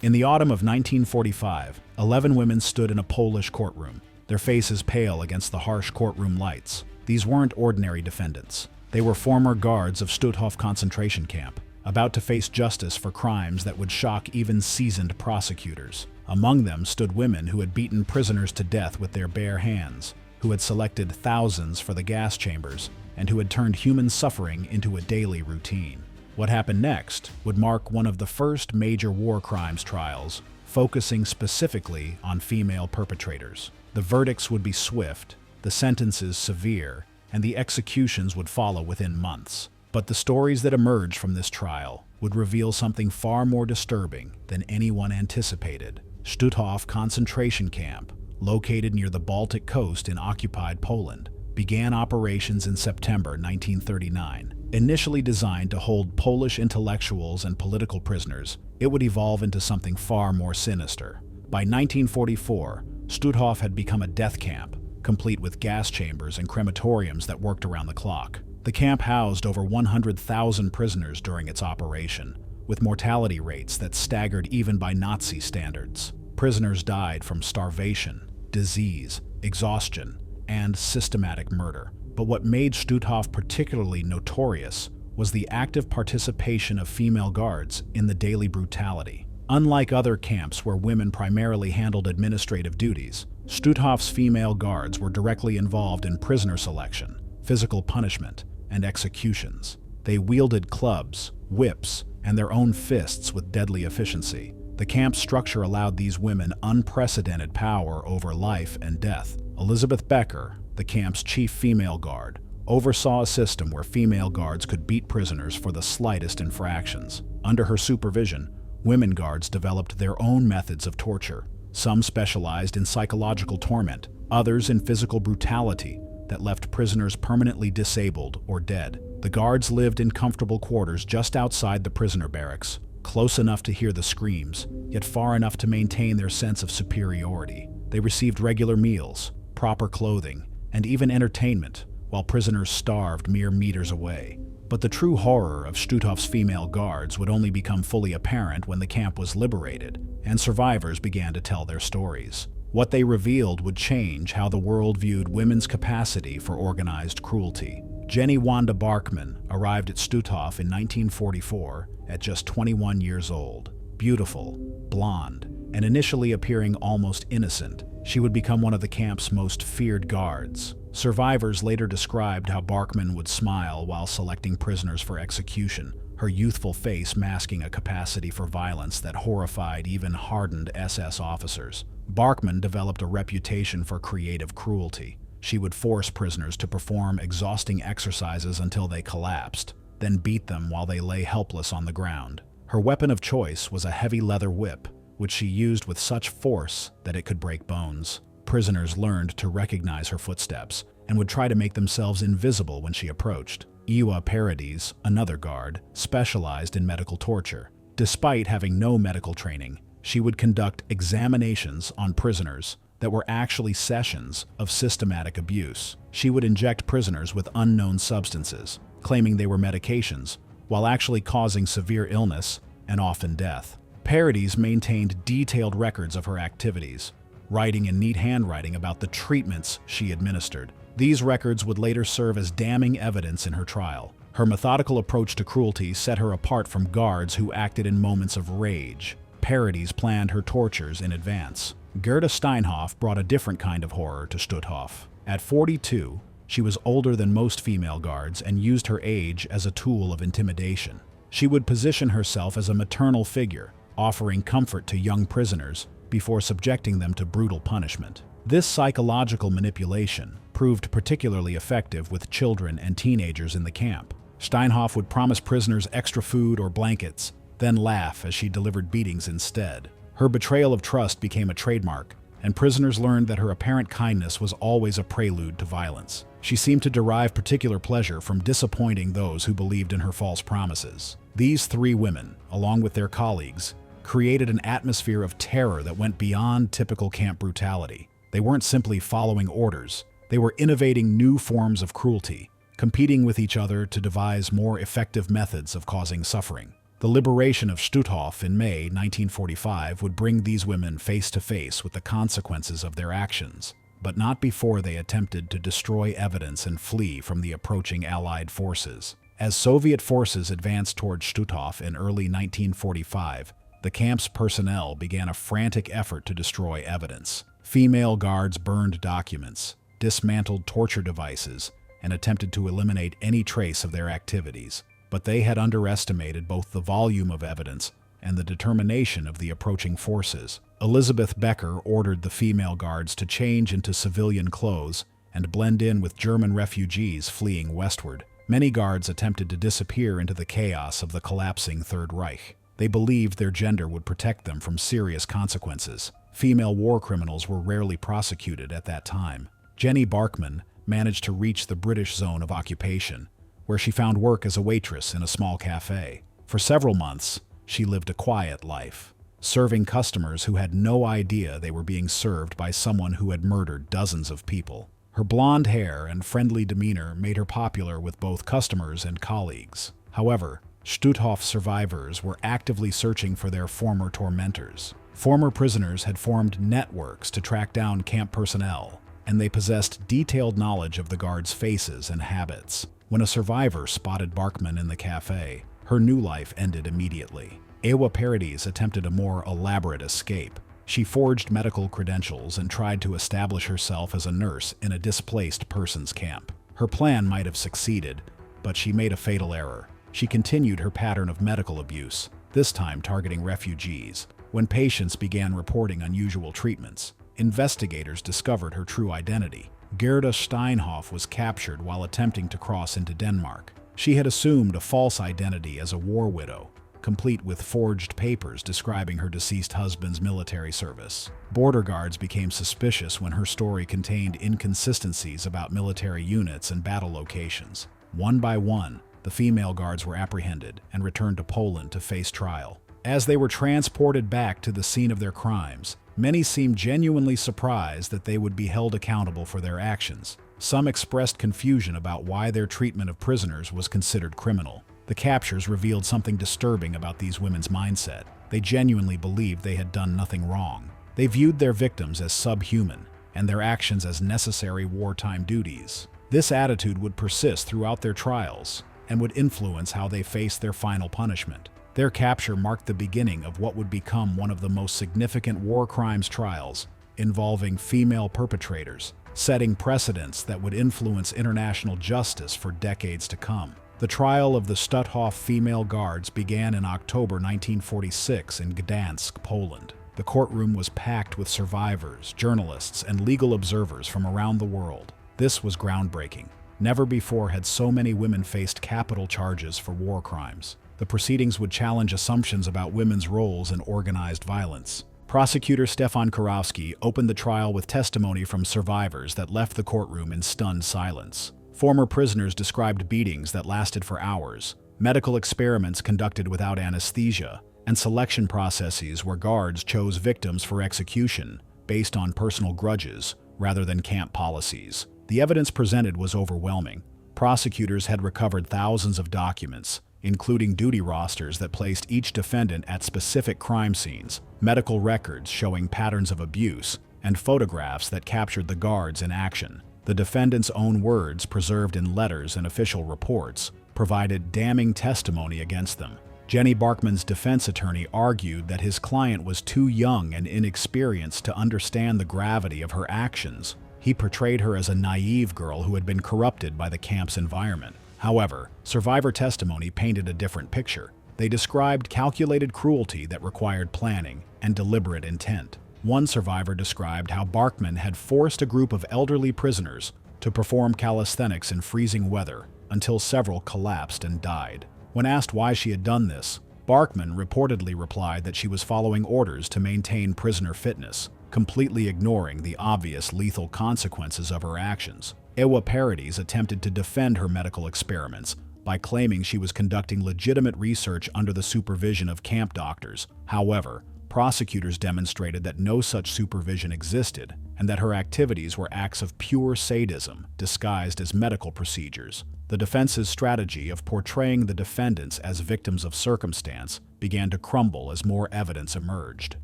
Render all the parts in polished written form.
In the autumn of 1945, 11 women stood in a Polish courtroom, their faces pale against the harsh courtroom lights. These weren't ordinary defendants. They were former guards of Stutthof concentration camp, about to face justice for crimes that would shock even seasoned prosecutors. Among them stood women who had beaten prisoners to death with their bare hands, who had selected thousands for the gas chambers, and who had turned human suffering into a daily routine. What happened next would mark one of the first major war crimes trials, focusing specifically on female perpetrators. The verdicts would be swift, the sentences severe, and the executions would follow within months. But the stories that emerged from this trial would reveal something far more disturbing than anyone anticipated. Stutthof concentration camp, located near the Baltic coast in occupied Poland, began operations in September 1939. Initially designed to hold Polish intellectuals and political prisoners, it would evolve into something far more sinister. By 1944, Stutthof had become a death camp, complete with gas chambers and crematoriums that worked around the clock. The camp housed over 100,000 prisoners during its operation, with mortality rates that staggered even by Nazi standards. Prisoners died from starvation, disease, exhaustion, and systematic murder. But what made Stutthof particularly notorious was the active participation of female guards in the daily brutality. Unlike other camps where women primarily handled administrative duties, Stutthof's female guards were directly involved in prisoner selection, physical punishment, and executions. They wielded clubs, whips, and their own fists with deadly efficiency. The camp's structure allowed these women unprecedented power over life and death. Elizabeth Becker, the camp's chief female guard, oversaw a system where female guards could beat prisoners for the slightest infractions. Under her supervision, women guards developed their own methods of torture. Some specialized in psychological torment, others in physical brutality that left prisoners permanently disabled or dead. The guards lived in comfortable quarters just outside the prisoner barracks, close enough to hear the screams, yet far enough to maintain their sense of superiority. They received regular meals, proper clothing, and even entertainment, while prisoners starved mere meters away. But the true horror of Stutthof's female guards would only become fully apparent when the camp was liberated, and survivors began to tell their stories. What they revealed would change how the world viewed women's capacity for organized cruelty. Jenny Wanda Barkmann arrived at Stutthof in 1944 at just 21 years old. Beautiful, blonde, and initially appearing almost innocent, she would become one of the camp's most feared guards. Survivors later described how Barkmann would smile while selecting prisoners for execution, her youthful face masking a capacity for violence that horrified even hardened SS officers. Barkmann developed a reputation for creative cruelty. She would force prisoners to perform exhausting exercises until they collapsed, then beat them while they lay helpless on the ground. Her weapon of choice was a heavy leather whip, which she used with such force that it could break bones. Prisoners learned to recognize her footsteps and would try to make themselves invisible when she approached. Ewa Paradies, another guard, specialized in medical torture. Despite having no medical training, she would conduct examinations on prisoners that were actually sessions of systematic abuse. She would inject prisoners with unknown substances, claiming they were medications, while actually causing severe illness and often death. Paradies maintained detailed records of her activities, writing in neat handwriting about the treatments she administered. These records would later serve as damning evidence in her trial. Her methodical approach to cruelty set her apart from guards who acted in moments of rage. Paradies planned her tortures in advance. Gerda Steinhoff brought a different kind of horror to Stutthof. At 42, she was older than most female guards and used her age as a tool of intimidation. She would position herself as a maternal figure, offering comfort to young prisoners before subjecting them to brutal punishment. This psychological manipulation proved particularly effective with children and teenagers in the camp. Steinhoff would promise prisoners extra food or blankets, then laugh as she delivered beatings instead. Her betrayal of trust became a trademark, and prisoners learned that her apparent kindness was always a prelude to violence. She seemed to derive particular pleasure from disappointing those who believed in her false promises. These three women, along with their colleagues, created an atmosphere of terror that went beyond typical camp brutality. They weren't simply following orders. They were innovating new forms of cruelty, competing with each other to devise more effective methods of causing suffering. The liberation of Stutthof in May 1945 would bring these women face to face with the consequences of their actions, but not before they attempted to destroy evidence and flee from the approaching Allied forces. As Soviet forces advanced toward Stutthof in early 1945, the camp's personnel began a frantic effort to destroy evidence. Female guards burned documents, dismantled torture devices, and attempted to eliminate any trace of their activities. But they had underestimated both the volume of evidence and the determination of the approaching forces. Elizabeth Becker ordered the female guards to change into civilian clothes and blend in with German refugees fleeing westward. Many guards attempted to disappear into the chaos of the collapsing Third Reich. They believed their gender would protect them from serious consequences. Female war criminals were rarely prosecuted at that time. Jenny Barkmann managed to reach the British zone of occupation, where she found work as a waitress in a small cafe. For several months, she lived a quiet life, serving customers who had no idea they were being served by someone who had murdered dozens of people. Her blonde hair and friendly demeanor made her popular with both customers and colleagues. However, Stutthof survivors were actively searching for their former tormentors. Former prisoners had formed networks to track down camp personnel, and they possessed detailed knowledge of the guards' faces and habits. When a survivor spotted Barkmann in the cafe, her new life ended immediately. Ewa Paradies attempted a more elaborate escape. She forged medical credentials and tried to establish herself as a nurse in a displaced persons camp. Her plan might have succeeded, but she made a fatal error. She continued her pattern of medical abuse, this time targeting refugees. When patients began reporting unusual treatments, investigators discovered her true identity. Gerda Steinhoff was captured while attempting to cross into Denmark. She had assumed a false identity as a war widow, complete with forged papers describing her deceased husband's military service. Border guards became suspicious when her story contained inconsistencies about military units and battle locations. One by one, the female guards were apprehended and returned to Poland to face trial. As they were transported back to the scene of their crimes, many seemed genuinely surprised that they would be held accountable for their actions. Some expressed confusion about why their treatment of prisoners was considered criminal. The captures revealed something disturbing about these women's mindset. They genuinely believed they had done nothing wrong. They viewed their victims as subhuman and their actions as necessary wartime duties. This attitude would persist throughout their trials and would influence how they faced their final punishment. Their capture marked the beginning of what would become one of the most significant war crimes trials involving female perpetrators, setting precedents that would influence international justice for decades to come. The trial of the Stutthof female guards began in October 1946 in Gdansk, Poland. The courtroom was packed with survivors, journalists, and legal observers from around the world. This was groundbreaking. Never before had so many women faced capital charges for war crimes. The proceedings would challenge assumptions about women's roles in organized violence. Prosecutor Stefan Kurowski opened the trial with testimony from survivors that left the courtroom in stunned silence. Former prisoners described beatings that lasted for hours, medical experiments conducted without anesthesia, and selection processes where guards chose victims for execution based on personal grudges rather than camp policies. The evidence presented was overwhelming. Prosecutors had recovered thousands of documents, including duty rosters that placed each defendant at specific crime scenes, medical records showing patterns of abuse, and photographs that captured the guards in action. The defendants' own words, preserved in letters and official reports, provided damning testimony against them. Jenny Barkmann's defense attorney argued that his client was too young and inexperienced to understand the gravity of her actions. He portrayed her as a naive girl who had been corrupted by the camp's environment. However, survivor testimony painted a different picture. They described calculated cruelty that required planning and deliberate intent. One survivor described how Barkmann had forced a group of elderly prisoners to perform calisthenics in freezing weather until several collapsed and died. When asked why she had done this, Barkmann reportedly replied that she was following orders to maintain prisoner fitness, completely ignoring the obvious lethal consequences of her actions. Ewa Paradies attempted to defend her medical experiments by claiming she was conducting legitimate research under the supervision of camp doctors. However, prosecutors demonstrated that no such supervision existed, and that her activities were acts of pure sadism disguised as medical procedures. The defense's strategy of portraying the defendants as victims of circumstance began to crumble as more evidence emerged.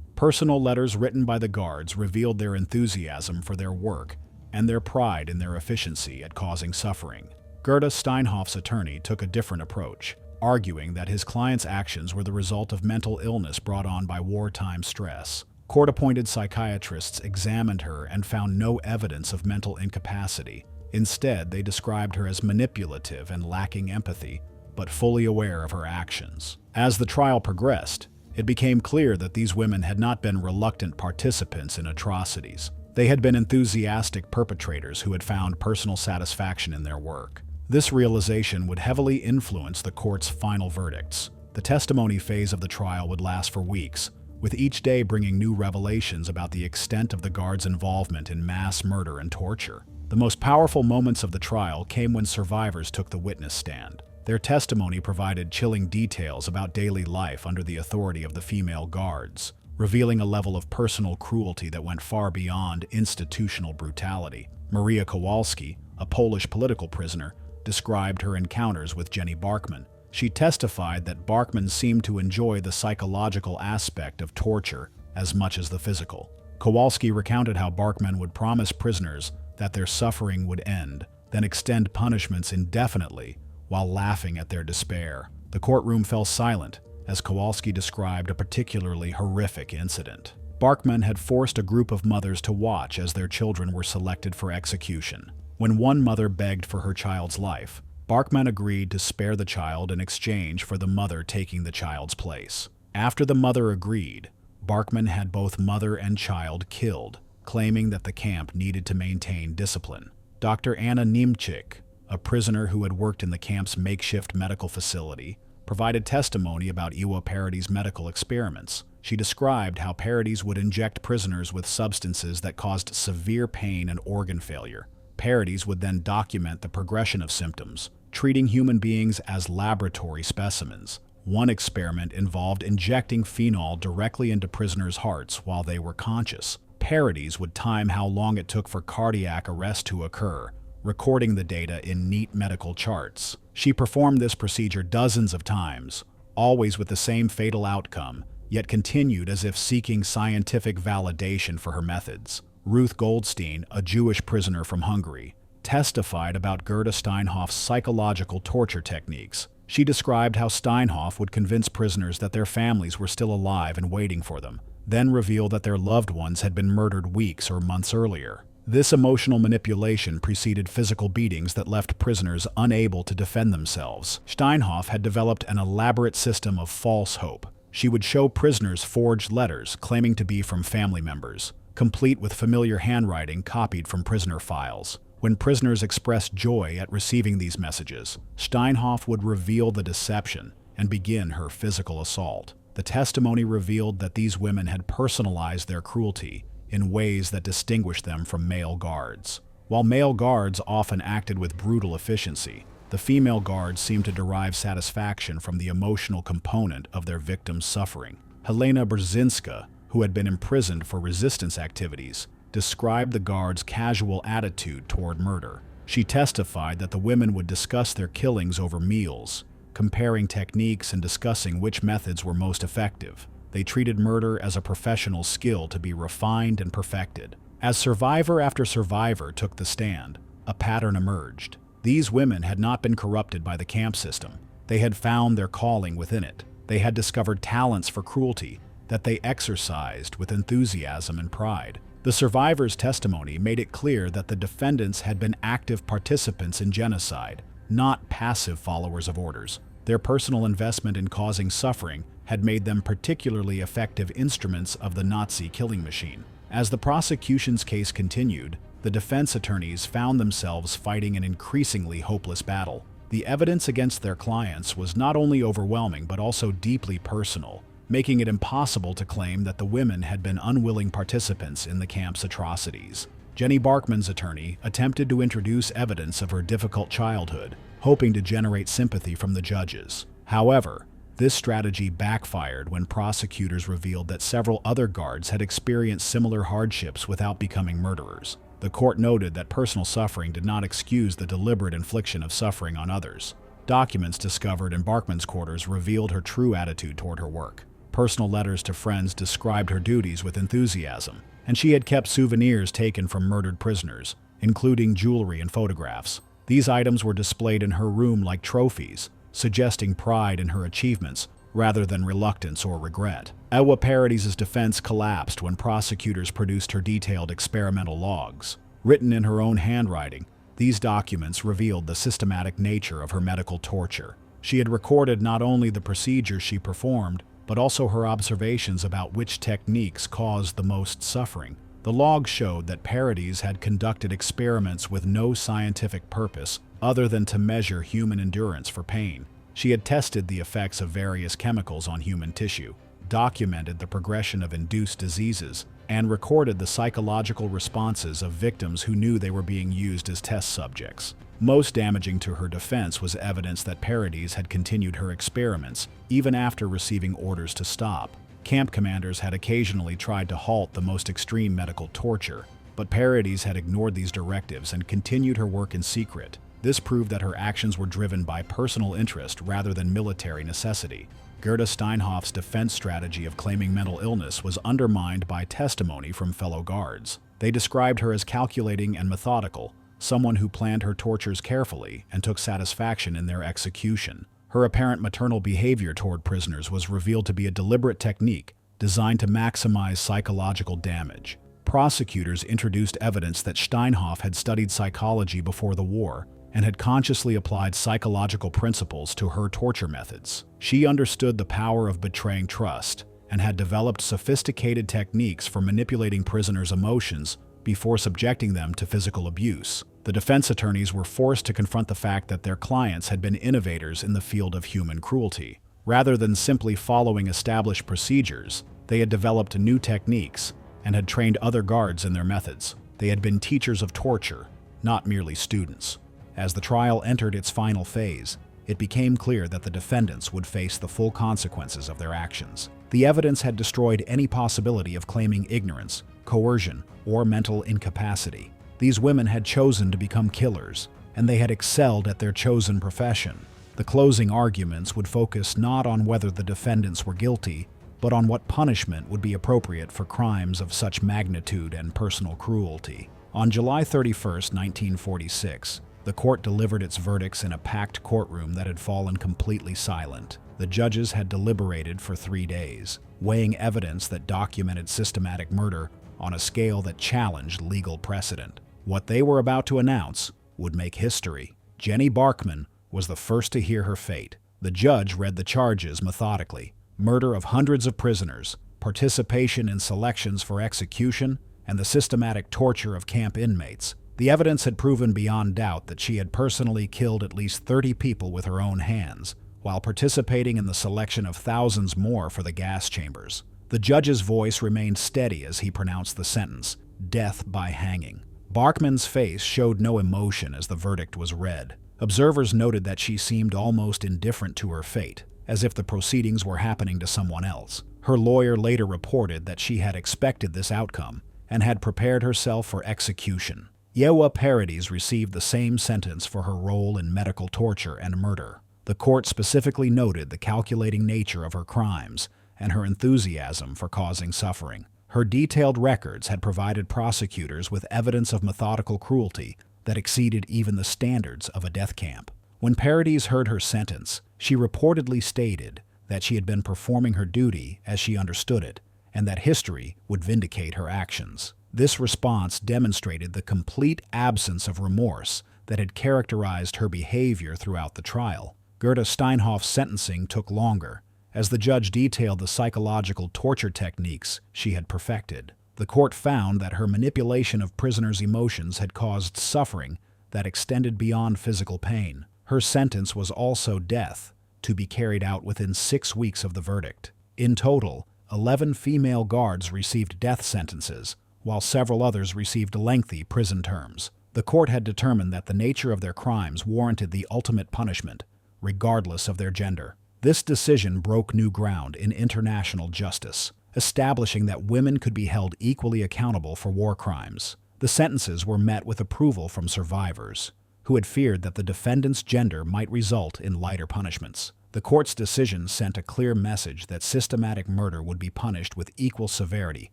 Personal letters written by the guards revealed their enthusiasm for their work and their pride in their efficiency at causing suffering. Gerda, Steinhoff's attorney, took a different approach, arguing that his client's actions were the result of mental illness brought on by wartime stress. Court-appointed psychiatrists examined her and found no evidence of mental incapacity. Instead, they described her as manipulative and lacking empathy, but fully aware of her actions. As the trial progressed, it became clear that these women had not been reluctant participants in atrocities. They had been enthusiastic perpetrators who had found personal satisfaction in their work. This realization would heavily influence the court's final verdicts. The testimony phase of the trial would last for weeks, with each day bringing new revelations about the extent of the guards' involvement in mass murder and torture. The most powerful moments of the trial came when survivors took the witness stand. Their testimony provided chilling details about daily life under the authority of the female guards, revealing a level of personal cruelty that went far beyond institutional brutality. Maria Kowalski, a Polish political prisoner, described her encounters with Jenny Barkmann. She testified that Barkmann seemed to enjoy the psychological aspect of torture as much as the physical. Kowalski recounted how Barkmann would promise prisoners that their suffering would end, then extend punishments indefinitely while laughing at their despair. The courtroom fell silent as Kowalski described a particularly horrific incident. Barkmann had forced a group of mothers to watch as their children were selected for execution. When one mother begged for her child's life, Barkmann agreed to spare the child in exchange for the mother taking the child's place. After the mother agreed, Barkmann had both mother and child killed, claiming that the camp needed to maintain discipline. Dr. Anna Niemczyk, a prisoner who had worked in the camp's makeshift medical facility, provided testimony about Ewa Paradies' medical experiments. She described how Paradies would inject prisoners with substances that caused severe pain and organ failure. Paradies would then document the progression of symptoms, treating human beings as laboratory specimens. One experiment involved injecting phenol directly into prisoners' hearts while they were conscious. Paradies would time how long it took for cardiac arrest to occur, recording the data in neat medical charts. She performed this procedure dozens of times, always with the same fatal outcome, yet continued as if seeking scientific validation for her methods. Ruth Goldstein, a Jewish prisoner from Hungary, testified about Gerda Steinhoff's psychological torture techniques. She described how Steinhoff would convince prisoners that their families were still alive and waiting for them, then reveal that their loved ones had been murdered weeks or months earlier. This emotional manipulation preceded physical beatings that left prisoners unable to defend themselves. Steinhoff had developed an elaborate system of false hope. She would show prisoners forged letters claiming to be from family members, complete with familiar handwriting copied from prisoner files. When prisoners expressed joy at receiving these messages, Steinhoff would reveal the deception and begin her physical assault. The testimony revealed that these women had personalized their cruelty in ways that distinguished them from male guards. While male guards often acted with brutal efficiency, the female guards seemed to derive satisfaction from the emotional component of their victims' suffering. Helena Brzezinska, who had been imprisoned for resistance activities, described the guards' casual attitude toward murder. She testified that the women would discuss their killings over meals, comparing techniques and discussing which methods were most effective. They treated murder as a professional skill to be refined and perfected. As survivor after survivor took the stand, a pattern emerged. These women had not been corrupted by the camp system. They had found their calling within it. They had discovered talents for cruelty that they exercised with enthusiasm and pride. The survivors' testimony made it clear that the defendants had been active participants in genocide, not passive followers of orders. Their personal investment in causing suffering had made them particularly effective instruments of the Nazi killing machine. As the prosecution's case continued, the defense attorneys found themselves fighting an increasingly hopeless battle. The evidence against their clients was not only overwhelming but also deeply personal, making it impossible to claim that the women had been unwilling participants in the camp's atrocities. Jenny Barkmann's attorney attempted to introduce evidence of her difficult childhood, hoping to generate sympathy from the judges. However, This strategy backfired when prosecutors revealed that several other guards had experienced similar hardships without becoming murderers. The court noted that personal suffering did not excuse the deliberate infliction of suffering on others. Documents discovered in Barkmann's quarters revealed her true attitude toward her work. Personal letters to friends described her duties with enthusiasm, and she had kept souvenirs taken from murdered prisoners, including jewelry and photographs. These items were displayed in her room like trophies, suggesting pride in her achievements rather than reluctance or regret. Ewa Paradies' defense collapsed when prosecutors produced her detailed experimental logs. Written in her own handwriting, these documents revealed the systematic nature of her medical torture. She had recorded not only the procedures she performed, but also her observations about which techniques caused the most suffering. The logs showed that Paradies had conducted experiments with no scientific purpose other than to measure human endurance for pain. She had tested the effects of various chemicals on human tissue, documented the progression of induced diseases, and recorded the psychological responses of victims who knew they were being used as test subjects. Most damaging to her defense was evidence that Paradies had continued her experiments even after receiving orders to stop. Camp commanders had occasionally tried to halt the most extreme medical torture, but Paradies had ignored these directives and continued her work in secret. This proved that her actions were driven by personal interest rather than military necessity. Gerda Steinhoff's defense strategy of claiming mental illness was undermined by testimony from fellow guards. They described her as calculating and methodical, someone who planned her tortures carefully and took satisfaction in their execution. Her apparent maternal behavior toward prisoners was revealed to be a deliberate technique designed to maximize psychological damage. Prosecutors introduced evidence that Steinhoff had studied psychology before the war and had consciously applied psychological principles to her torture methods. She understood the power of betraying trust and had developed sophisticated techniques for manipulating prisoners' emotions before subjecting them to physical abuse. The defense attorneys were forced to confront the fact that their clients had been innovators in the field of human cruelty. Rather than simply following established procedures, they had developed new techniques and had trained other guards in their methods. They had been teachers of torture, not merely students. As the trial entered its final phase, it became clear that the defendants would face the full consequences of their actions. The evidence had destroyed any possibility of claiming ignorance, coercion, or mental incapacity. These women had chosen to become killers, and they had excelled at their chosen profession. The closing arguments would focus not on whether the defendants were guilty, but on what punishment would be appropriate for crimes of such magnitude and personal cruelty. On July 31, 1946, the court delivered its verdicts in a packed courtroom that had fallen completely silent. The judges had deliberated for 3 days, weighing evidence that documented systematic murder on a scale that challenged legal precedent. What they were about to announce would make history. Jenny Barkmann was the first to hear her fate. The judge read the charges methodically: murder of hundreds of prisoners, participation in selections for execution, and the systematic torture of camp inmates. The evidence had proven beyond doubt that she had personally killed at least 30 people with her own hands, while participating in the selection of thousands more for the gas chambers. The judge's voice remained steady as he pronounced the sentence: death by hanging. Barkmann's face showed no emotion as the verdict was read. Observers noted that she seemed almost indifferent to her fate, as if the proceedings were happening to someone else. Her lawyer later reported that she had expected this outcome and had prepared herself for execution. Ewa Paradies received the same sentence for her role in medical torture and murder. The court specifically noted the calculating nature of her crimes and her enthusiasm for causing suffering. Her detailed records had provided prosecutors with evidence of methodical cruelty that exceeded even the standards of a death camp. When Paradies heard her sentence, she reportedly stated that she had been performing her duty as she understood it, and that history would vindicate her actions. This response demonstrated the complete absence of remorse that had characterized her behavior throughout the trial. Gerda Steinhoff's sentencing took longer, as the judge detailed the psychological torture techniques she had perfected. The court found that her manipulation of prisoners' emotions had caused suffering that extended beyond physical pain. Her sentence was also death, to be carried out within 6 weeks of the verdict. In total, 11 female guards received death sentences, while several others received lengthy prison terms. The court had determined that the nature of their crimes warranted the ultimate punishment, regardless of their gender. This decision broke new ground in international justice, establishing that women could be held equally accountable for war crimes. The sentences were met with approval from survivors, who had feared that the defendant's gender might result in lighter punishments. The court's decision sent a clear message that systematic murder would be punished with equal severity,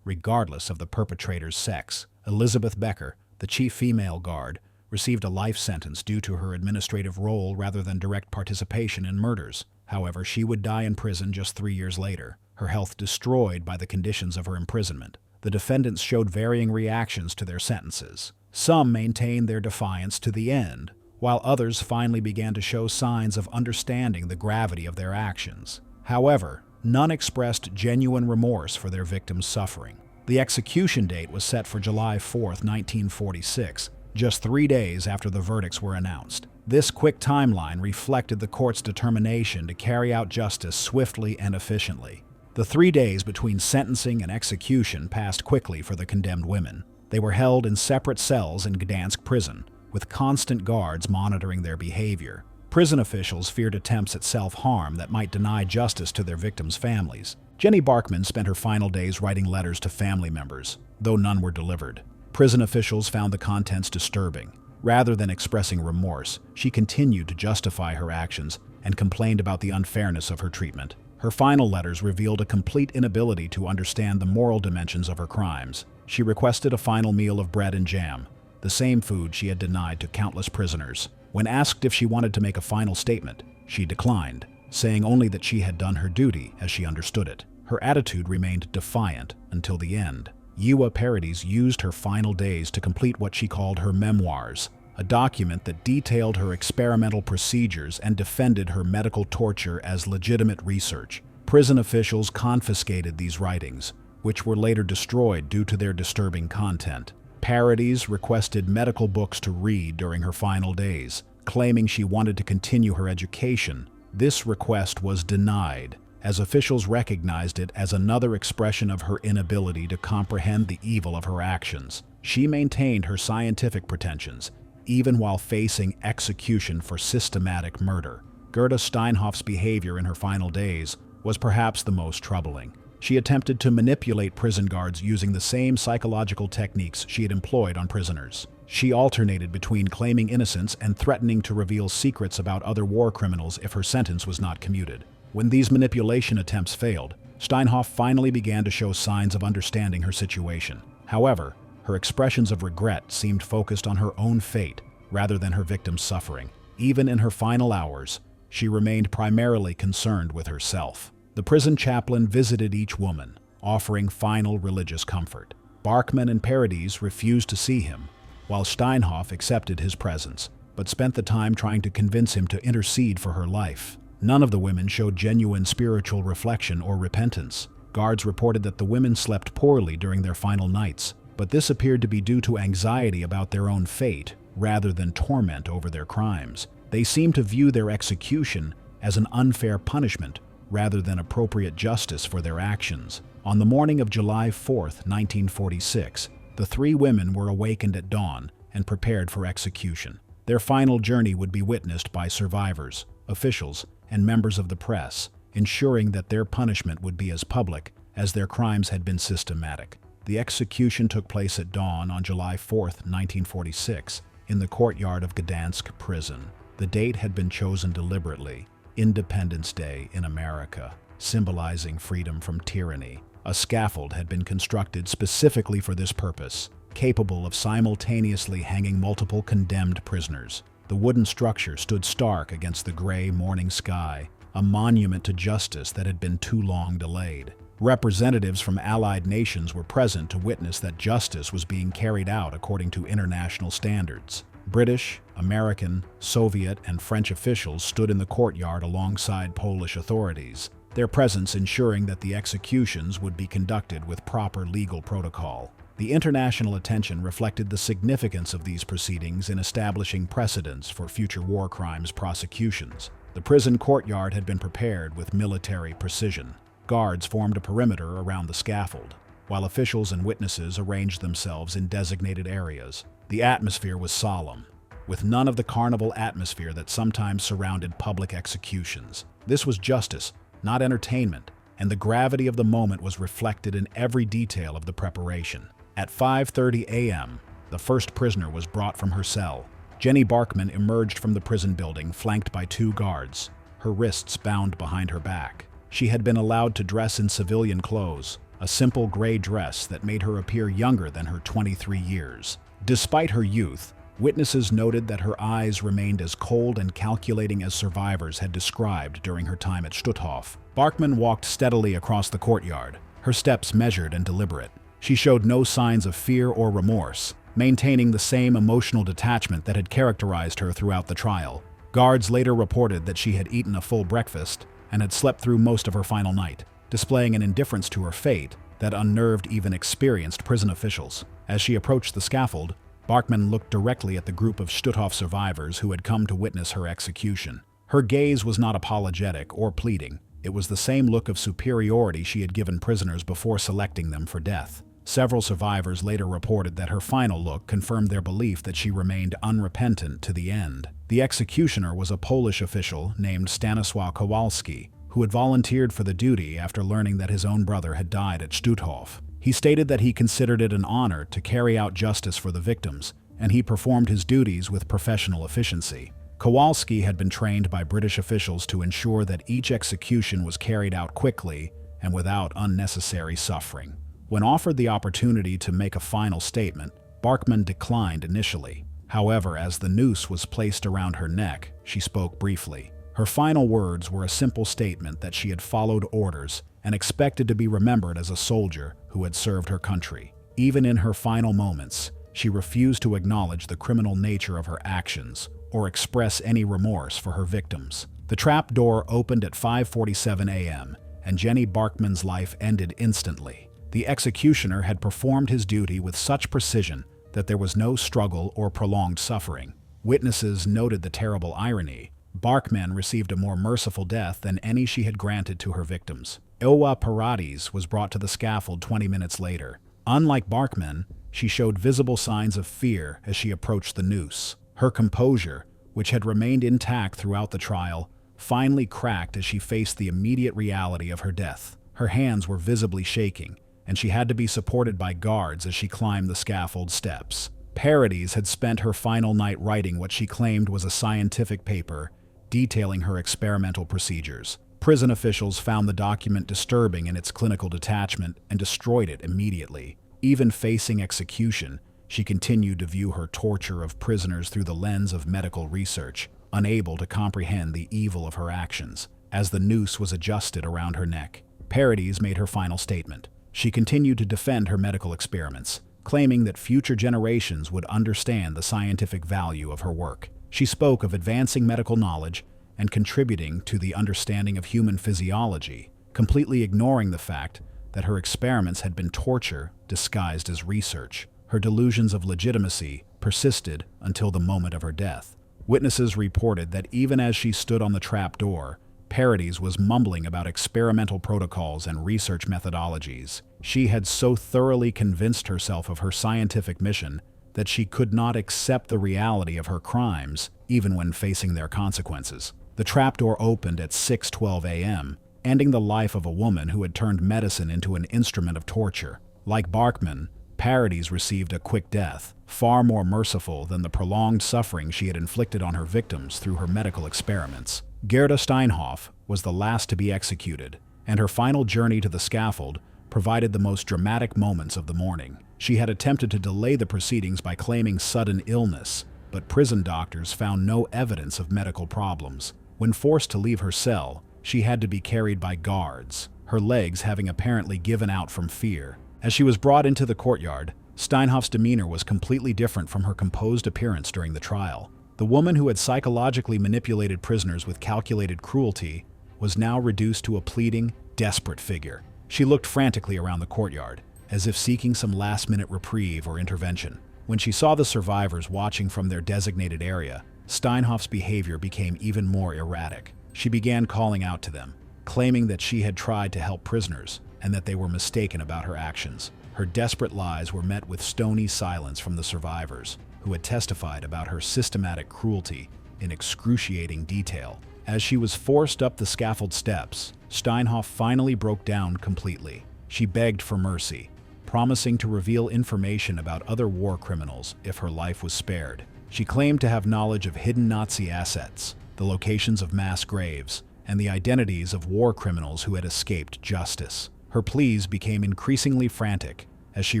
regardless of the perpetrator's sex. Elizabeth Becker, the chief female guard, received a life sentence due to her administrative role rather than direct participation in murders. However, she would die in prison just 3 years later, her health destroyed by the conditions of her imprisonment. The defendants showed varying reactions to their sentences. Some maintained their defiance to the end, while others finally began to show signs of understanding the gravity of their actions. However, none expressed genuine remorse for their victims' suffering. The execution date was set for July 4, 1946, just 3 days after the verdicts were announced. This quick timeline reflected the court's determination to carry out justice swiftly and efficiently. The 3 days between sentencing and execution passed quickly for the condemned women. They were held in separate cells in Gdansk prison, with constant guards monitoring their behavior. Prison officials feared attempts at self-harm that might deny justice to their victims' families. Jenny Barkmann spent her final days writing letters to family members, though none were delivered. Prison officials found the contents disturbing. Rather than expressing remorse, she continued to justify her actions and complained about the unfairness of her treatment. Her final letters revealed a complete inability to understand the moral dimensions of her crimes. She requested a final meal of bread and jam, the same food she had denied to countless prisoners. When asked if she wanted to make a final statement, she declined, saying only that she had done her duty as she understood it. Her attitude remained defiant until the end. Ewa Paradies used her final days to complete what she called her memoirs, a document that detailed her experimental procedures and defended her medical torture as legitimate research. Prison officials confiscated these writings, which were later destroyed due to their disturbing content. Paradies requested medical books to read during her final days, claiming she wanted to continue her education. This request was denied, as officials recognized it as another expression of her inability to comprehend the evil of her actions. She maintained her scientific pretensions, even while facing execution for systematic murder. Gerda Steinhoff's behavior in her final days was perhaps the most troubling. She attempted to manipulate prison guards using the same psychological techniques she had employed on prisoners. She alternated between claiming innocence and threatening to reveal secrets about other war criminals if her sentence was not commuted. When these manipulation attempts failed, Steinhoff finally began to show signs of understanding her situation. However, her expressions of regret seemed focused on her own fate rather than her victim's suffering. Even in her final hours, she remained primarily concerned with herself. The prison chaplain visited each woman, offering final religious comfort. Barkmann and Paradies refused to see him, while Steinhoff accepted his presence, but spent the time trying to convince him to intercede for her life. None of the women showed genuine spiritual reflection or repentance. Guards reported that the women slept poorly during their final nights, but this appeared to be due to anxiety about their own fate rather than torment over their crimes. They seemed to view their execution as an unfair punishment rather than appropriate justice for their actions. On the morning of July 4, 1946, the 3 women were awakened at dawn and prepared for execution. Their final journey would be witnessed by survivors, officials, and members of the press, ensuring that their punishment would be as public as their crimes had been systematic. The execution took place at dawn on July 4, 1946, in the courtyard of Gdansk prison. The date had been chosen deliberately, Independence Day in America, symbolizing freedom from tyranny. A scaffold had been constructed specifically for this purpose, capable of simultaneously hanging multiple condemned prisoners. The wooden structure stood stark against the gray morning sky, a monument to justice that had been too long delayed. Representatives from allied nations were present to witness that justice was being carried out according to international standards. British, American, Soviet, and French officials stood in the courtyard alongside Polish authorities, their presence ensuring that the executions would be conducted with proper legal protocol. The international attention reflected the significance of these proceedings in establishing precedents for future war crimes prosecutions. The prison courtyard had been prepared with military precision. Guards formed a perimeter around the scaffold, while officials and witnesses arranged themselves in designated areas. The atmosphere was solemn, with none of the carnival atmosphere that sometimes surrounded public executions. This was justice, not entertainment, and the gravity of the moment was reflected in every detail of the preparation. At 5:30 a.m., the first prisoner was brought from her cell. Jenny Barkmann emerged from the prison building, flanked by 2 guards, her wrists bound behind her back. She had been allowed to dress in civilian clothes, a simple gray dress that made her appear younger than her 23 years. Despite her youth, witnesses noted that her eyes remained as cold and calculating as survivors had described during her time at Stutthof. Barkmann walked steadily across the courtyard, her steps measured and deliberate. She showed no signs of fear or remorse, maintaining the same emotional detachment that had characterized her throughout the trial. Guards later reported that she had eaten a full breakfast and had slept through most of her final night, displaying an indifference to her fate that unnerved even experienced prison officials. As she approached the scaffold, Barkmann looked directly at the group of Stutthof survivors who had come to witness her execution. Her gaze was not apologetic or pleading. It was the same look of superiority she had given prisoners before selecting them for death. Several survivors later reported that her final look confirmed their belief that she remained unrepentant to the end. The executioner was a Polish official named Stanisław Kowalski, who had volunteered for the duty after learning that his own brother had died at Stutthof. He stated that he considered it an honor to carry out justice for the victims, and he performed his duties with professional efficiency. Kowalski had been trained by British officials to ensure that each execution was carried out quickly and without unnecessary suffering. When offered the opportunity to make a final statement, Barkmann declined initially. However, as the noose was placed around her neck, she spoke briefly. Her final words were a simple statement that she had followed orders and expected to be remembered as a soldier who had served her country. Even in her final moments, she refused to acknowledge the criminal nature of her actions or express any remorse for her victims. The trap door opened at 5:47 a.m., and Jenny Barkmann's life ended instantly. The executioner had performed his duty with such precision that there was no struggle or prolonged suffering. Witnesses noted the terrible irony. Barkmann received a more merciful death than any she had granted to her victims. Ewa Paradies was brought to the scaffold 20 minutes later. Unlike Barkmann, she showed visible signs of fear as she approached the noose. Her composure, which had remained intact throughout the trial, finally cracked as she faced the immediate reality of her death. Her hands were visibly shaking, and she had to be supported by guards as she climbed the scaffold steps. Paradies had spent her final night writing what she claimed was a scientific paper detailing her experimental procedures. Prison officials found the document disturbing in its clinical detachment and destroyed it immediately. Even facing execution, she continued to view her torture of prisoners through the lens of medical research, unable to comprehend the evil of her actions. As the noose was adjusted around her neck, Paradies made her final statement. She continued to defend her medical experiments, claiming that future generations would understand the scientific value of her work. She spoke of advancing medical knowledge and contributing to the understanding of human physiology, completely ignoring the fact that her experiments had been torture disguised as research. Her delusions of legitimacy persisted until the moment of her death. Witnesses reported that even as she stood on the trap door, Paradies was mumbling about experimental protocols and research methodologies. She had so thoroughly convinced herself of her scientific mission that she could not accept the reality of her crimes, even when facing their consequences. The trapdoor opened at 6:12 a.m., ending the life of a woman who had turned medicine into an instrument of torture. Like Barkmann, Paradies received a quick death, far more merciful than the prolonged suffering she had inflicted on her victims through her medical experiments. Gerda Steinhoff was the last to be executed, and her final journey to the scaffold provided the most dramatic moments of the morning. She had attempted to delay the proceedings by claiming sudden illness, but prison doctors found no evidence of medical problems. When forced to leave her cell, she had to be carried by guards, her legs having apparently given out from fear. As she was brought into the courtyard, Steinhoff's demeanor was completely different from her composed appearance during the trial. The woman who had psychologically manipulated prisoners with calculated cruelty was now reduced to a pleading, desperate figure. She looked frantically around the courtyard, as if seeking some last-minute reprieve or intervention. When she saw the survivors watching from their designated area, Steinhoff's behavior became even more erratic. She began calling out to them, claiming that she had tried to help prisoners and that they were mistaken about her actions. Her desperate lies were met with stony silence from the survivors, who had testified about her systematic cruelty in excruciating detail. As she was forced up the scaffold steps, Steinhoff finally broke down completely. She begged for mercy, promising to reveal information about other war criminals if her life was spared. She claimed to have knowledge of hidden Nazi assets, the locations of mass graves, and the identities of war criminals who had escaped justice. Her pleas became increasingly frantic as she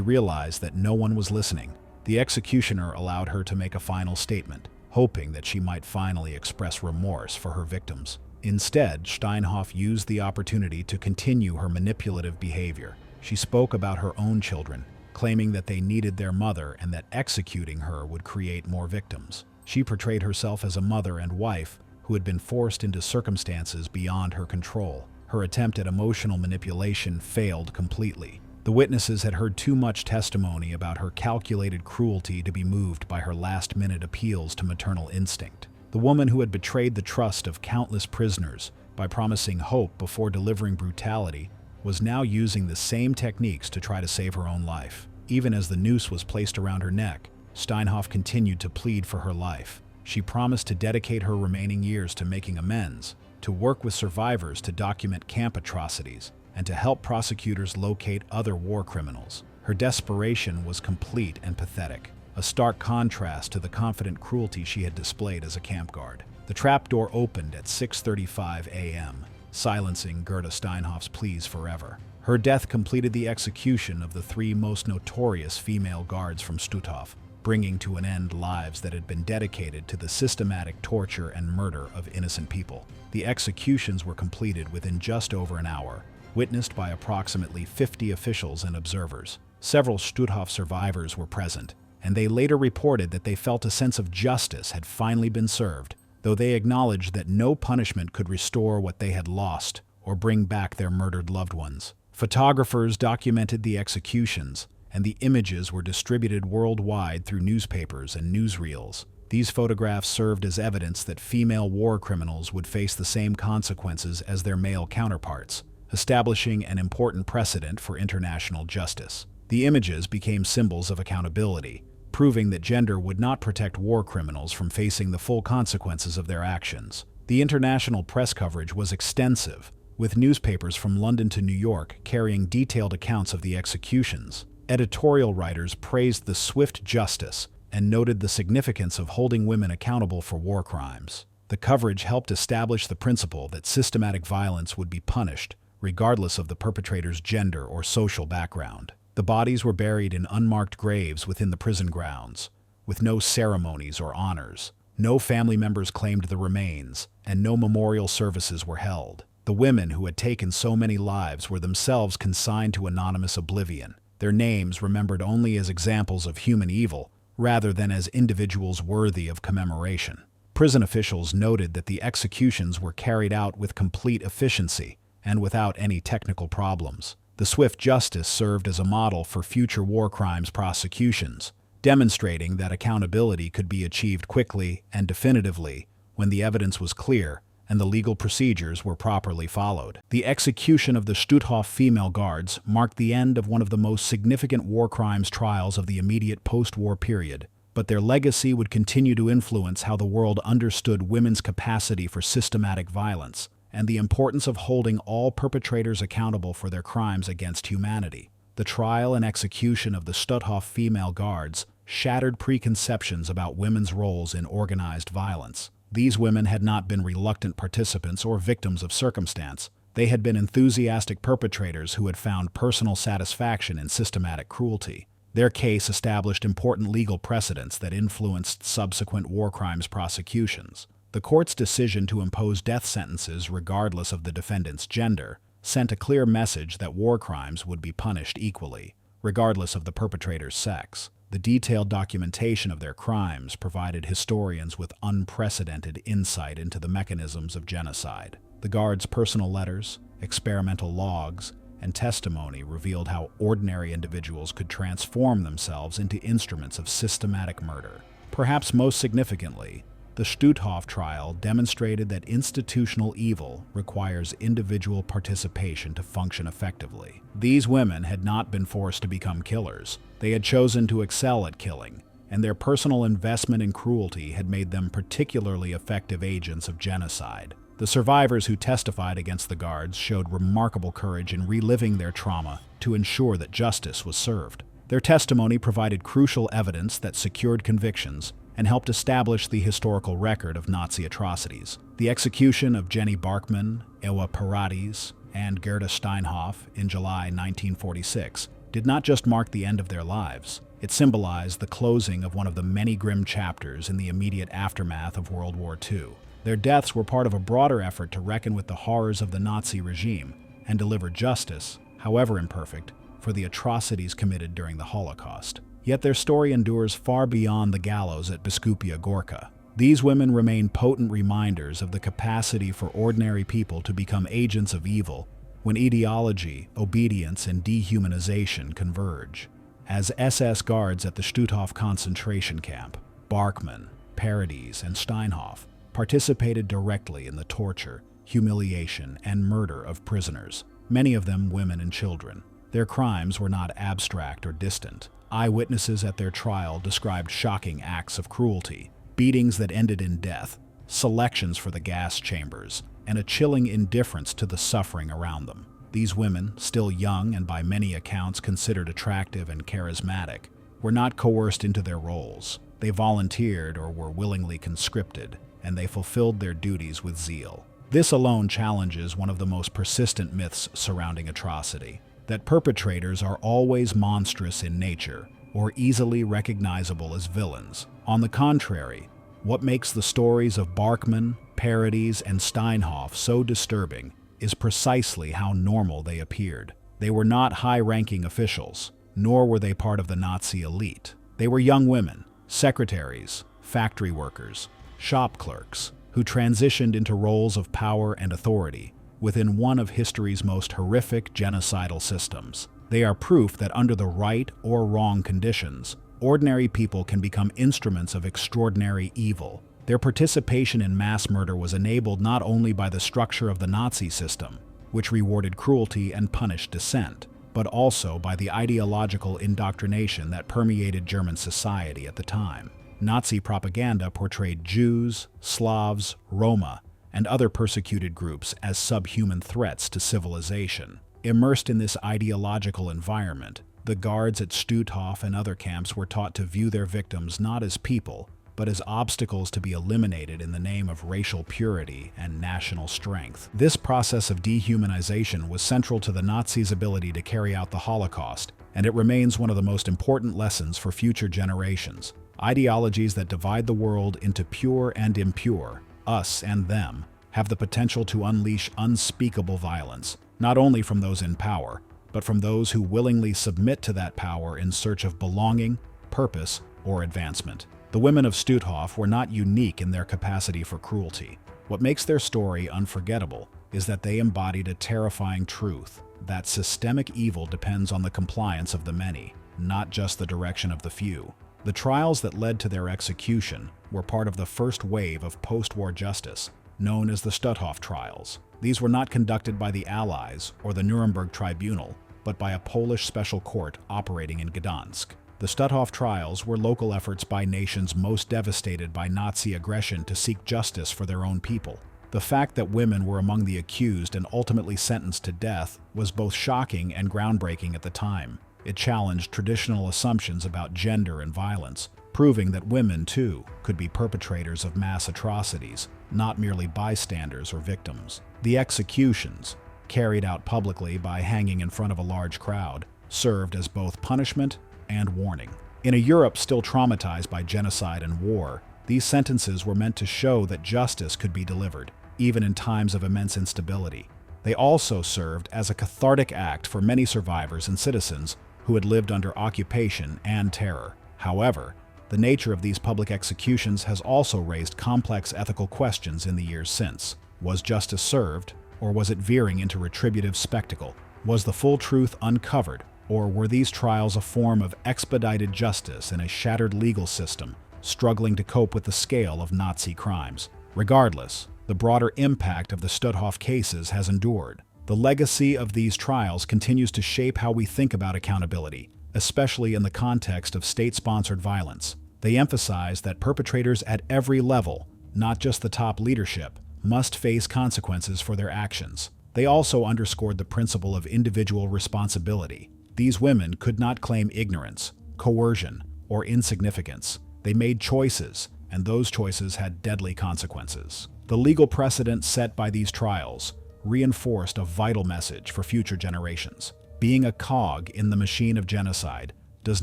realized that no one was listening. The executioner allowed her to make a final statement, hoping that she might finally express remorse for her victims. Instead, Steinhoff used the opportunity to continue her manipulative behavior. She spoke about her own children, claiming that they needed their mother and that executing her would create more victims. She portrayed herself as a mother and wife who had been forced into circumstances beyond her control. Her attempt at emotional manipulation failed completely. The witnesses had heard too much testimony about her calculated cruelty to be moved by her last-minute appeals to maternal instinct. The woman who had betrayed the trust of countless prisoners by promising hope before delivering brutality was now using the same techniques to try to save her own life. Even as the noose was placed around her neck, Steinhoff continued to plead for her life. She promised to dedicate her remaining years to making amends, to work with survivors to document camp atrocities, and to help prosecutors locate other war criminals. Her desperation was complete and pathetic, a stark contrast to the confident cruelty she had displayed as a camp guard. The trapdoor opened at 6:35 a.m., silencing Gerda Steinhoff's pleas forever. Her death completed the execution of the three most notorious female guards from Stutthof, bringing to an end lives that had been dedicated to the systematic torture and murder of innocent people. The executions were completed within just over an hour, witnessed by approximately 50 officials and observers. Several Stutthof survivors were present, and they later reported that they felt a sense of justice had finally been served, though they acknowledged that no punishment could restore what they had lost or bring back their murdered loved ones. Photographers documented the executions, and the images were distributed worldwide through newspapers and newsreels. These photographs served as evidence that female war criminals would face the same consequences as their male counterparts, establishing an important precedent for international justice. The images became symbols of accountability, proving that gender would not protect war criminals from facing the full consequences of their actions. The international press coverage was extensive, with newspapers from London to New York carrying detailed accounts of the executions. Editorial writers praised the swift justice and noted the significance of holding women accountable for war crimes. The coverage helped establish the principle that systematic violence would be punished, regardless of the perpetrator's gender or social background. The bodies were buried in unmarked graves within the prison grounds, with no ceremonies or honors. No family members claimed the remains, and no memorial services were held. The women who had taken so many lives were themselves consigned to anonymous oblivion, their names remembered only as examples of human evil, rather than as individuals worthy of commemoration. Prison officials noted that the executions were carried out with complete efficiency and without any technical problems. The swift justice served as a model for future war crimes prosecutions, demonstrating that accountability could be achieved quickly and definitively when the evidence was clear and the legal procedures were properly followed. The execution of the Stutthof female guards marked the end of one of the most significant war crimes trials of the immediate post-war period, but their legacy would continue to influence how the world understood women's capacity for systematic violence and the importance of holding all perpetrators accountable for their crimes against humanity. The trial and execution of the Stutthof female guards shattered preconceptions about women's roles in organized violence. These women had not been reluctant participants or victims of circumstance. They had been enthusiastic perpetrators who had found personal satisfaction in systematic cruelty. Their case established important legal precedents that influenced subsequent war crimes prosecutions. The court's decision to impose death sentences regardless of the defendant's gender sent a clear message that war crimes would be punished equally, regardless of the perpetrator's sex. The detailed documentation of their crimes provided historians with unprecedented insight into the mechanisms of genocide. The guards' personal letters, experimental logs, and testimony revealed how ordinary individuals could transform themselves into instruments of systematic murder. Perhaps most significantly, the Stutthof trial demonstrated that institutional evil requires individual participation to function effectively. These women had not been forced to become killers. They had chosen to excel at killing, and their personal investment in cruelty had made them particularly effective agents of genocide. The survivors who testified against the guards showed remarkable courage in reliving their trauma to ensure that justice was served. Their testimony provided crucial evidence that secured convictions and helped establish the historical record of Nazi atrocities. The execution of Jenny Barkmann, Ewa Paradies, and Gerda Steinhoff in July 1946 did not just mark the end of their lives. It symbolized the closing of one of the many grim chapters in the immediate aftermath of World War II. Their deaths were part of a broader effort to reckon with the horrors of the Nazi regime and deliver justice, however imperfect, for the atrocities committed during the Holocaust. Yet their story endures far beyond the gallows at Biskupia Gorka. These women remain potent reminders of the capacity for ordinary people to become agents of evil when ideology, obedience, and dehumanization converge. As SS guards at the Stutthof concentration camp, Barkmann, Paradies, and Steinhoff participated directly in the torture, humiliation, and murder of prisoners, many of them women and children. Their crimes were not abstract or distant. Eyewitnesses at their trial described shocking acts of cruelty, beatings that ended in death, selections for the gas chambers, and a chilling indifference to the suffering around them. These women, still young and by many accounts considered attractive and charismatic, were not coerced into their roles. They volunteered or were willingly conscripted, and they fulfilled their duties with zeal. This alone challenges one of the most persistent myths surrounding atrocity, that perpetrators are always monstrous in nature or easily recognizable as villains. On the contrary, what makes the stories of Barkmann, Paradies, and Steinhoff so disturbing is precisely how normal they appeared. They were not high-ranking officials, nor were they part of the Nazi elite. They were young women, secretaries, factory workers, shop clerks, who transitioned into roles of power and authority within one of history's most horrific genocidal systems. They are proof that under the right or wrong conditions, ordinary people can become instruments of extraordinary evil. Their participation in mass murder was enabled not only by the structure of the Nazi system, which rewarded cruelty and punished dissent, but also by the ideological indoctrination that permeated German society at the time. Nazi propaganda portrayed Jews, Slavs, Roma, and other persecuted groups as subhuman threats to civilization. Immersed in this ideological environment, the guards at Stutthof and other camps were taught to view their victims not as people, but as obstacles to be eliminated in the name of racial purity and national strength. This process of dehumanization was central to the Nazis' ability to carry out the Holocaust, and it remains one of the most important lessons for future generations. Ideologies that divide the world into pure and impure, us and them, have the potential to unleash unspeakable violence, not only from those in power, but from those who willingly submit to that power in search of belonging, purpose, or advancement. The women of Stutthof were not unique in their capacity for cruelty. What makes their story unforgettable is that they embodied a terrifying truth, that systemic evil depends on the compliance of the many, not just the direction of the few. The trials that led to their execution were part of the first wave of post-war justice, known as the Stutthof trials. These were not conducted by the Allies or the Nuremberg Tribunal, but by a Polish special court operating in Gdansk. The Stutthof trials were local efforts by nations most devastated by Nazi aggression to seek justice for their own people. The fact that women were among the accused and ultimately sentenced to death was both shocking and groundbreaking at the time. It challenged traditional assumptions about gender and violence, proving that women, too, could be perpetrators of mass atrocities, not merely bystanders or victims. The executions, carried out publicly by hanging in front of a large crowd, served as both punishment and warning. In a Europe still traumatized by genocide and war, these sentences were meant to show that justice could be delivered, even in times of immense instability. They also served as a cathartic act for many survivors and citizens who had lived under occupation and terror. However, the nature of these public executions has also raised complex ethical questions in the years since. Was justice served, or was it veering into retributive spectacle? Was the full truth uncovered, or were these trials a form of expedited justice in a shattered legal system struggling to cope with the scale of Nazi crimes? Regardless, the broader impact of the Stutthof cases has endured. The legacy of these trials continues to shape how we think about accountability, especially in the context of state-sponsored violence. They emphasize that perpetrators at every level, not just the top leadership, must face consequences for their actions. They also underscored the principle of individual responsibility. These women could not claim ignorance, coercion, or insignificance. They made choices, and those choices had deadly consequences. The legal precedent set by these trials reinforced a vital message for future generations. Being a cog in the machine of genocide does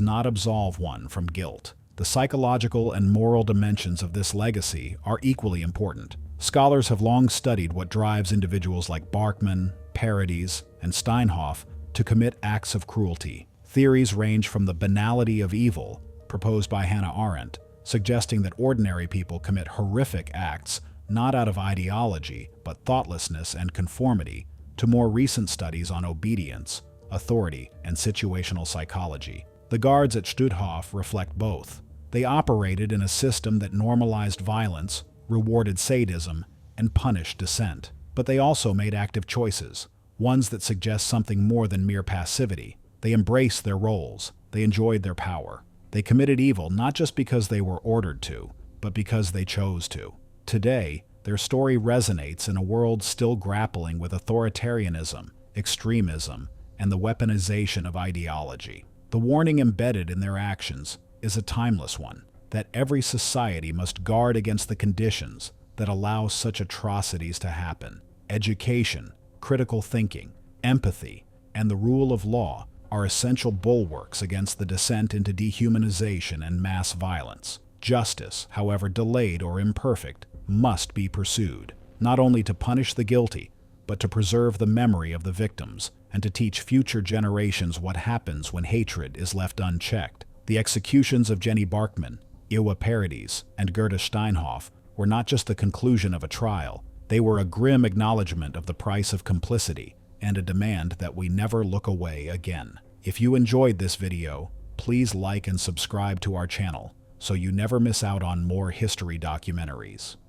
not absolve one from guilt. The psychological and moral dimensions of this legacy are equally important. Scholars have long studied what drives individuals like Barkmann, Paradies, and Steinhoff to commit acts of cruelty. Theories range from the banality of evil, proposed by Hannah Arendt, suggesting that ordinary people commit horrific acts not out of ideology, but thoughtlessness and conformity, to more recent studies on obedience, authority, and situational psychology. The guards at Stutthof reflect both. They operated in a system that normalized violence, rewarded sadism, and punished dissent. But they also made active choices, ones that suggest something more than mere passivity. They embraced their roles. They enjoyed their power. They committed evil not just because they were ordered to, but because they chose to. Today, their story resonates in a world still grappling with authoritarianism, extremism, and the weaponization of ideology. The warning embedded in their actions is a timeless one, that every society must guard against the conditions that allow such atrocities to happen. Education, critical thinking, empathy, and the rule of law are essential bulwarks against the descent into dehumanization and mass violence. Justice, however delayed or imperfect, must be pursued, not only to punish the guilty, but to preserve the memory of the victims and to teach future generations what happens when hatred is left unchecked. The executions of Jenny Barkmann, Ewa Paradies, and Gerda Steinhoff were not just the conclusion of a trial, they were a grim acknowledgement of the price of complicity and a demand that we never look away again. If you enjoyed this video, please like and subscribe to our channel so you never miss out on more history documentaries.